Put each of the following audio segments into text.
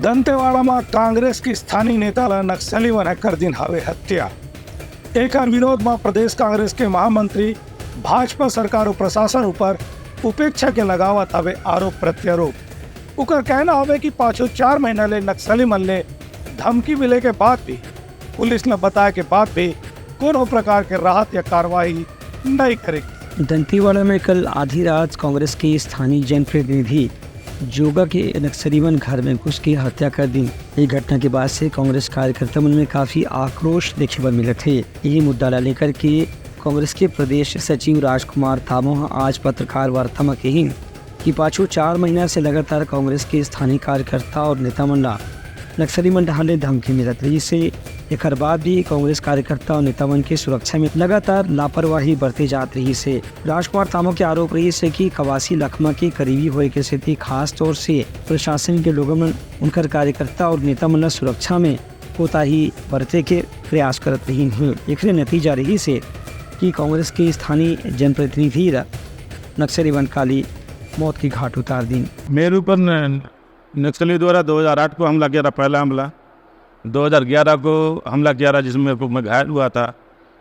દંતેવાડામાં કોંગ્રેસની સ્થાનિક નેતાના નક્સલી અને कर दिन हवे हत्या। एक विरोध में प्रदेश कांग्रेस के महामंत्री भाजपा सरकार और प्रशासन ऊपर उपेक्षा के लगावत हवे आरोप प्रत्यारोप। उकर कहना हवे कि पाछो 4 महीना ले नक्सली मन ले धमकी मिले के बाद भी पुलिस ने बताया के बाद भी कोनो प्रकार के राहत या कार्रवाई नहीं करेगी। दंतेवाड़ा में कल आधी रात कांग्रेस के स्थानीय जनप्रतिनिधि जोगा के नक्सलीवन घर में घुस के हत्या कर दी। ये घटना के बाद से कांग्रेस कार्यकर्ता मन में काफी आक्रोश देखे पर मिले थे। यही मुद्दा लेकर के कांग्रेस के प्रदेश सचिव राजकुमार तामोह आज पत्रकार वार्ता में कही कि पाछू 4 महीना से लगातार कांग्रेस के स्थानीय कार्यकर्ता और नेता मंडल नक्सली मंडल ने धमकी मिलत रही से एक बाद भी कांग्रेस कार्यकर्ता और नेता मन की सुरक्षा में लगातार लापरवाही बरती जात रही से। राजकुमार तामो के आरोप रही से कि कवासी लखमा के करीबी होए के स्थिति खास तौर से प्रशासन के लोगों में उनकर कार्यकर्ता और नेता मन सुरक्षा में कोताही बरते के प्रयास करत रही हैं। एक नतीजा रही से कि कांग्रेस के स्थानीय जनप्रतिनिधि नक्सली वनकाली मौत की घाट उतार दी। मेरे ऊपर नक्सली द्वारा 2008 को हमला किया था, पहला हमला 2011 को हमला किया था जिसमें मैं घायल हुआ था।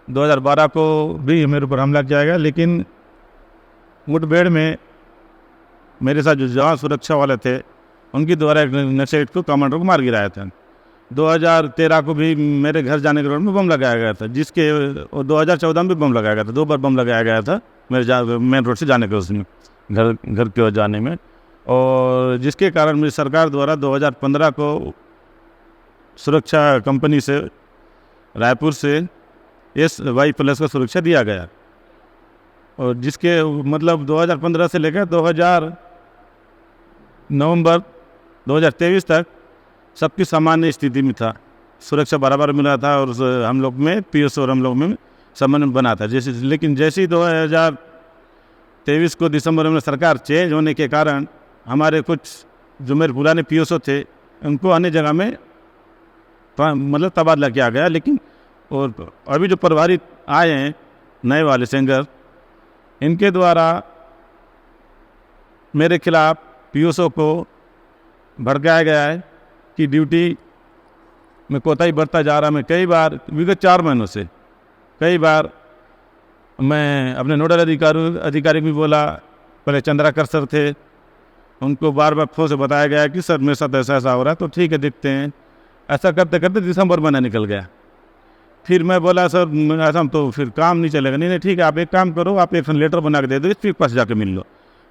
2012 को भी मेरे ऊपर हमला किया गया, लेकिन मुठभेड़ में मेरे साथ जो जवान सुरक्षा वाले थे उनकी द्वारा एक नक्सली को कमांडर को मार गिराया था। 2013 को भी मेरे घर जाने के रोड में बम लगाया गया था, जिसके 2014 में भी बम लगाया गया था। 2 बार बम लगाया गया था मेरे मेन रोड से जाने के उसमें घर की ओर जाने में, और जिसके कारण मेरी सरकार द्वारा 2015 को सुरक्षा कंपनी से रायपुर से SY+ का सुरक्षा दिया गया, और जिसके मतलब 2015 से लेकर नवंबर 2023 तक सबकी सामान्य स्थिति में था। सुरक्षा बराबर मिला था और हम लोग में PSO और हम लोग में समन्वय बना था। लेकिन जैसे ही 2023 को दिसंबर में सरकार चेंज होने के कारण हमारे कुछ जो मेरे पुराने PSO थे उनको अन्य जगह में मतलब तबादला किया गया। लेकिन और अभी जो प्रभारी आए हैं नए वाले सेंगर, इनके द्वारा मेरे खिलाफ PSO को भड़काया गया है कि ड्यूटी में कोताही बढ़ता जा रहा। मैं कई बार विगत 4 महीनों से कई बार मैं अपने नोडल अधिकारी भी बोला, पहले चंद्राकर सर थे, उनको बार बार फोन से बताया गया कि सर मेरे साथ ऐसा ऐसा हो रहा है, तो ठीक है देखते हैं। ऐसा करते करते दिसंबर महीना निकल गया। फिर मैं बोला सर ऐसा तो फिर काम नहीं चलेगा। नहीं ठीक है, आप एक काम करो, आप एक लेटर बना के दे दो, SP के पास जाके मिल लो।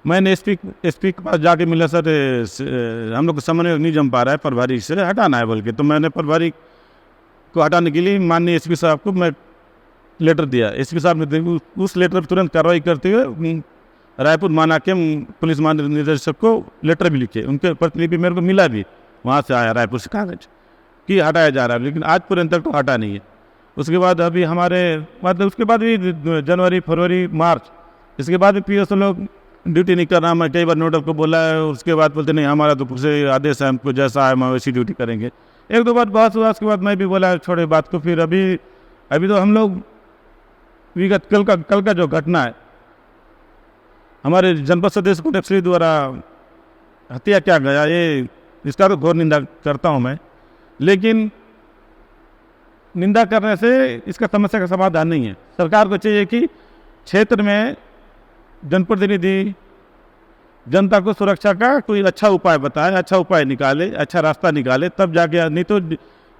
मैंने SP के पास जाके मिला, सर हम लोग को समन्वय नहीं जम पा रहा है, प्रभारी से हटाना है बोल के। तो मैंने प्रभारी को हटाने के लिए माननीय SP साहब को मैं लेटर दिया। SP साहब ने उस लेटर पर तुरंत कार्रवाई करते हुए रायपुर माना के पुलिस महानिदेशक को लेटर भी लिखे, उनके प्रतिलिपि मेरे को मिला भी, वहाँ से आया रायपुर से कागज कि हटाया जा रहा है, लेकिन आज पर्यंत तक तो हटा नहीं है। उसके बाद अभी हमारे मतलब उसके बाद भी जनवरी फरवरी मार्च इसके बाद भी PSO लोग ड्यूटी नहीं कर रहा। मैं कई बार नोडल को बोला है, उसके बाद बोलते नहीं हमारा तो कुछ आदेश है, हमको जैसा है हम वैसी ड्यूटी करेंगे। 1-2 बार बहस हुआ, उसके बाद मैं भी बोला छोड़े बात को। फिर अभी तो हम लोग विगत कल का जो घटना है, हमारे जनपद सदस्य को नक्सली द्वारा हत्या किया गया, ये इसका तो घोर निंदा करता हूँ मैं। लेकिन निंदा करने से इसका समस्या का समाधान नहीं है। सरकार को चाहिए कि क्षेत्र में जनप्रतिनिधि जनता को सुरक्षा का कोई अच्छा उपाय बताए, अच्छा उपाय निकाले, अच्छा रास्ता निकाले, तब जाके। नहीं तो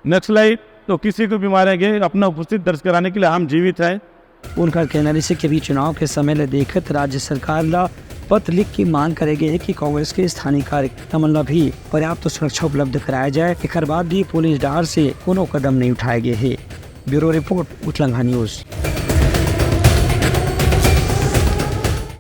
नक्सलाइट तो किसी को भी मारेंगे, अपना उपस्थित दर्ज कराने के लिए हम जीवित है। उनका कहना है कि अभी चुनाव के समय ले देखत राज्य सरकार ला पत्र लिख की मांग करेंगे कि कांग्रेस के स्थानीय कार्यकर्ता मन ला भी पर्याप्त सुरक्षा उपलब्ध कराया जाए। एक बाद भी पुलिस डार से कोनो कदम नहीं उठाए गए है। ब्यूरो रिपोर्ट उतलंघा न्यूज।